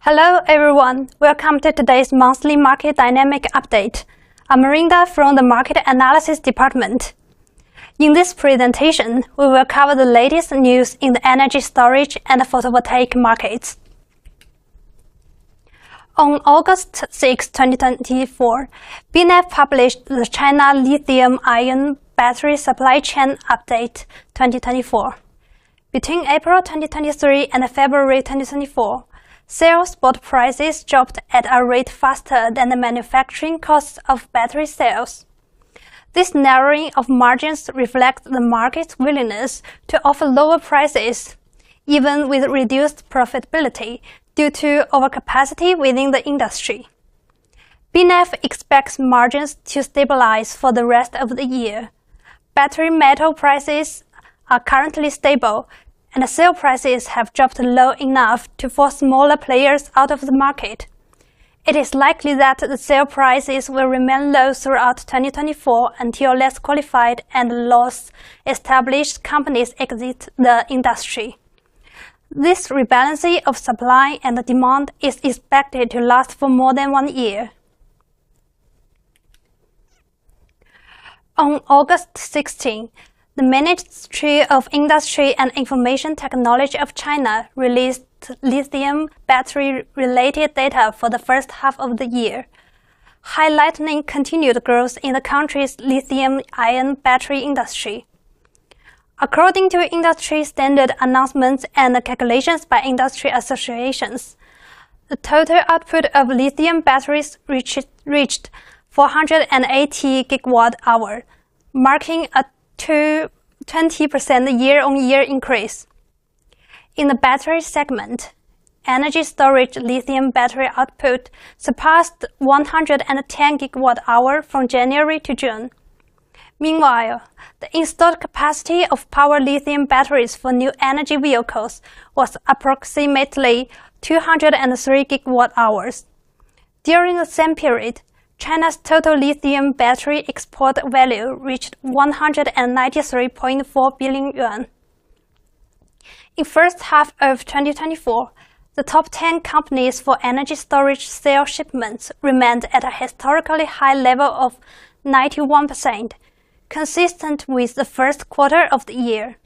Hello everyone, welcome to today's monthly market dynamic update. I'm Marinda from the Market Analysis Department. In this presentation, we will cover the latest news in the energy storage and photovoltaic markets. On August 6, 2024, BNEF published the China Lithium-Ion Battery Supply Chain Update 2024. Between April 2023 and February 2024, sales spot prices dropped at a rate faster than the manufacturing costs of battery cells. This narrowing of margins reflects the market's willingness to offer lower prices, even with reduced profitability due to overcapacity within the industry. BNEF expects margins to stabilize for the rest of the year. Battery metal prices are currently stable, and sale prices have dropped low enough to force smaller players out of the market. It is likely that the sale prices will remain low throughout 2024 until less qualified and loss-established companies exit the industry. This rebalancing of supply and demand is expected to last for more than 1 year. On August 16, the Ministry of Industry and Information Technology of China released lithium battery-related data for the first half of the year, highlighting continued growth in the country's lithium-ion battery industry. According to industry standard announcements and calculations by industry associations, the total output of lithium batteries reached 480 gigawatt-hour, marking a 20% year-on-year increase. In the battery segment, energy storage lithium battery output surpassed 110 gigawatt-hour from January to June. Meanwhile, the installed capacity of power lithium batteries for new energy vehicles was approximately 203 gigawatt-hours. During the same period, China's total lithium battery export value reached 193.4 billion yuan. In first half of 2024, the top 10 companies for energy storage cell shipments remained at a historically high level of 91%, consistent with the first quarter of the year.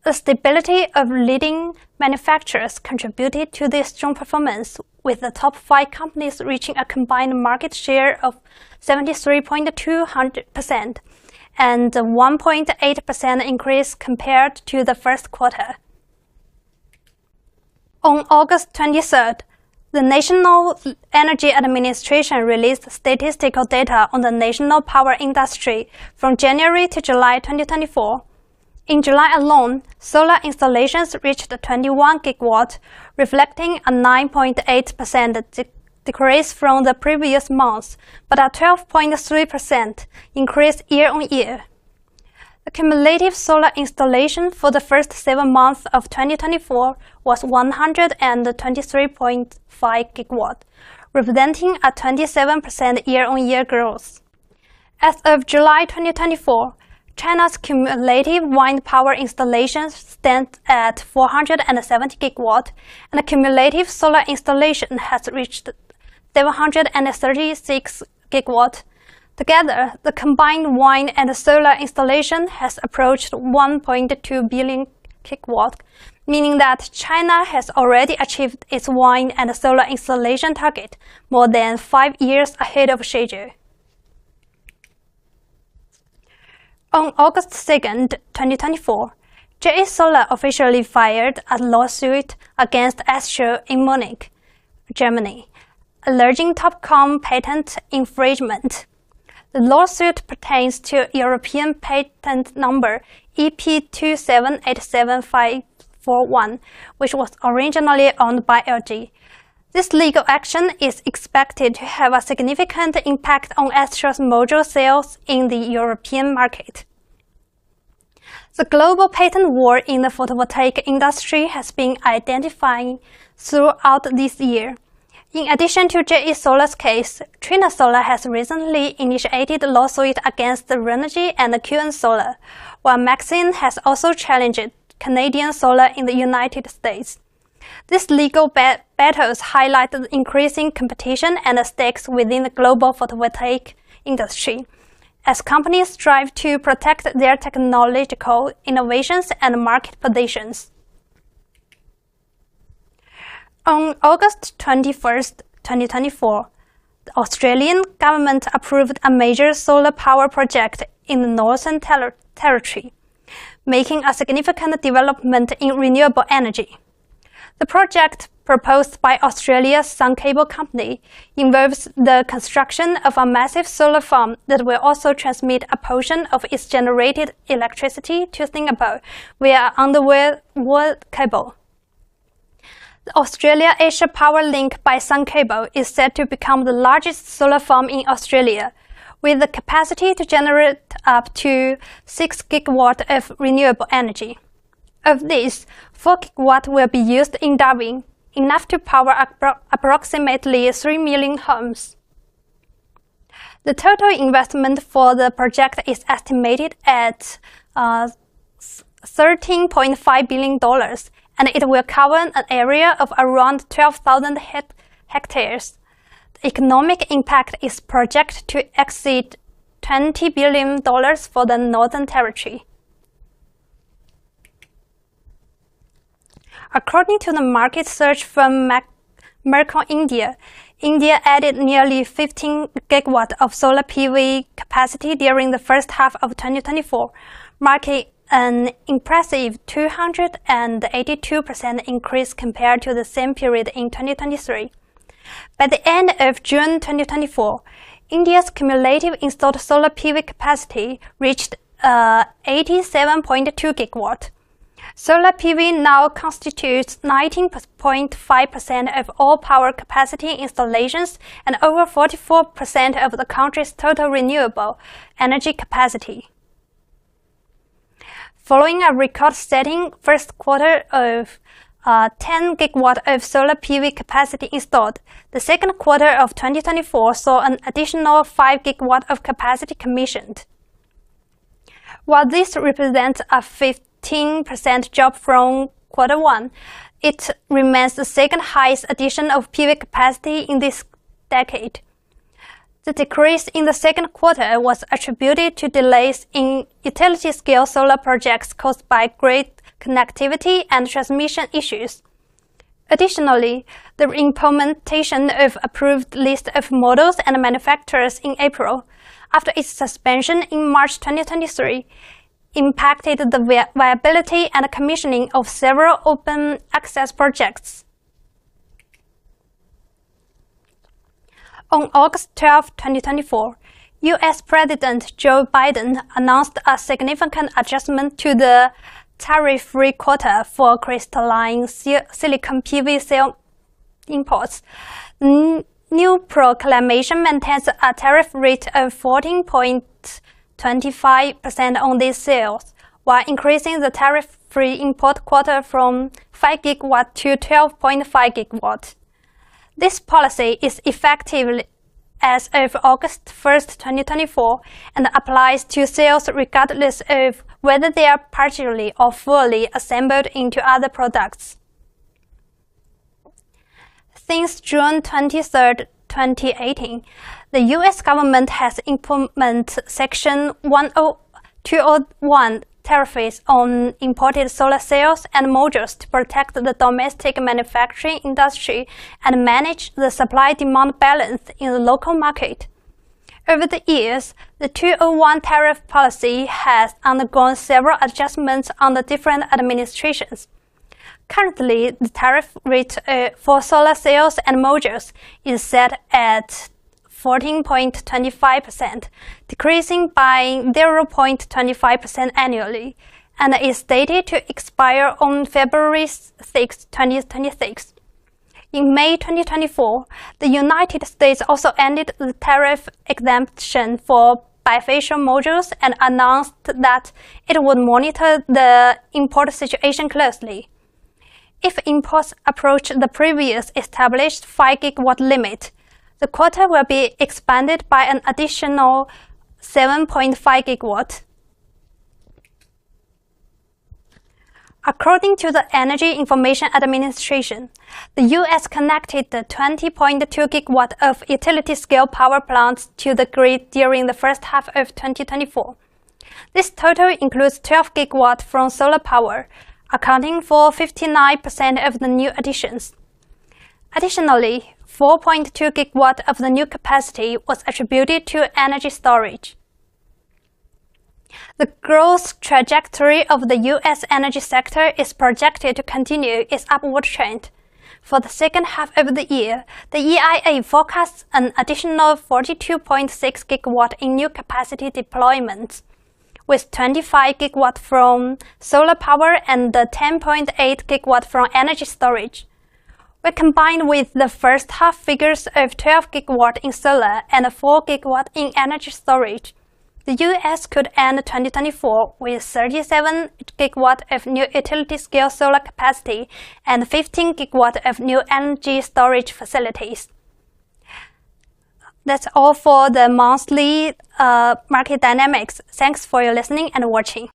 The stability of leading manufacturers contributed to this strong performance, with the top 5 companies reaching a combined market share of 73.2% and a 1.8% increase compared to the first quarter. On August 23rd, the National Energy Administration released statistical data on the national power industry from January to July 2024. In July alone, solar installations reached 21 gigawatts, reflecting a 9.8% decrease from the previous month, but a 12.3% increase year-on-year. The cumulative solar installation for the first 7 months of 2024 was 123.5 gigawatts, representing a 27% year-on-year growth. As of July 2024, China's cumulative wind power installations stand at 470 gigawatts, and the cumulative solar installation has reached 736 gigawatts. Together, the combined wind and solar installation has approached 1.2 billion gigawatts, meaning that China has already achieved its wind and solar installation target more than 5 years ahead of schedule. On August 2, 2024, JA Solar officially filed a lawsuit against Escher in Munich, Germany, alleging Topcom patent infringement. The lawsuit pertains to European patent number EP2787541, which was originally owned by LG. This legal action is expected to have a significant impact on Escher's module sales in the European market. The global patent war in the photovoltaic industry has been intensifying throughout this year. In addition to JA Solar's case, Trina Solar has recently initiated a lawsuit against Renogy and QN Solar, while Maxine has also challenged Canadian Solar in the United States. These legal battles highlight the increasing competition and the stakes within the global photovoltaic industry, as companies strive to protect their technological innovations and market positions. On August 21, 2024, the Australian government approved a major solar power project in the Northern Territory, making a significant development in renewable energy. The project, proposed by Australia's Sun Cable Company, involves the construction of a massive solar farm that will also transmit a portion of its generated electricity to Singapore via underwater cable. The Australia-Asia Power Link by Sun Cable is set to become the largest solar farm in Australia, with the capacity to generate up to 6 GW of renewable energy. Of this, 4 GW will be used in Darwin, enough to power approximately 3 million homes. The total investment for the project is estimated at $13.5 billion, and it will cover an area of around 12,000 hectares. The economic impact is projected to exceed $20 billion for the Northern Territory. According to the market search from Merco India, India added nearly 15 GW of solar PV capacity during the first half of 2024, marking an impressive 282% increase compared to the same period in 2023. By the end of June 2024, India's cumulative installed solar PV capacity reached 87.2 GW. Solar PV now constitutes 19.5% of all power capacity installations and over 44% of the country's total renewable energy capacity. Following a record-setting first quarter of 10 GW of solar PV capacity installed, the second quarter of 2024 saw an additional 5 GW of capacity commissioned. While this represents a 15% drop from quarter one, it remains the second highest addition of PV capacity in this decade. The decrease in the second quarter was attributed to delays in utility-scale solar projects caused by grid connectivity and transmission issues. Additionally, the implementation of approved list of models and manufacturers in April, after its suspension in March 2023, impacted the viability and commissioning of several open access projects. On August 12, 2024, U.S. President Joe Biden announced a significant adjustment to the tariff-free quota for crystalline silicon PV cell imports. The new proclamation maintains a tariff rate of 14.25% on these sales, while increasing the tariff-free import quota from 5 GW to 12.5 GW. This policy is effective as of August 1, 2024, and applies to sales regardless of whether they are partially or fully assembled into other products. Since June 23, 2018, the U.S. government has implemented Section 201 tariffs on imported solar cells and modules to protect the domestic manufacturing industry and manage the supply-demand balance in the local market. Over the years, the 201 tariff policy has undergone several adjustments under different administrations. Currently, the tariff rate for solar cells and modules is set at 14.25%, decreasing by 0.25% annually, and is stated to expire on February 6, 2026. In May 2024, the United States also ended the tariff exemption for bifacial modules and announced that it would monitor the import situation closely. If imports approach the previous established 5 GW limit, the quota will be expanded by an additional 7.5 GW. According to the Energy Information Administration, the U.S. connected the 20.2 GW of utility-scale power plants to the grid during the first half of 2024. This total includes 12 GW from solar power, accounting for 59% of the new additions. Additionally, 4.2 GW of the new capacity was attributed to energy storage. The growth trajectory of the U.S. energy sector is projected to continue its upward trend. For the second half of the year, the EIA forecasts an additional 42.6 GW in new capacity deployments, with 25 GW from solar power and 10.8 GW from energy storage. When combined with the first half figures of 12 GW in solar and 4 GW in energy storage, the U.S. could end 2024 with 37 GW of new utility-scale solar capacity and 15 GW of new energy storage facilities. That's all for the monthly market dynamics. Thanks for your listening and watching.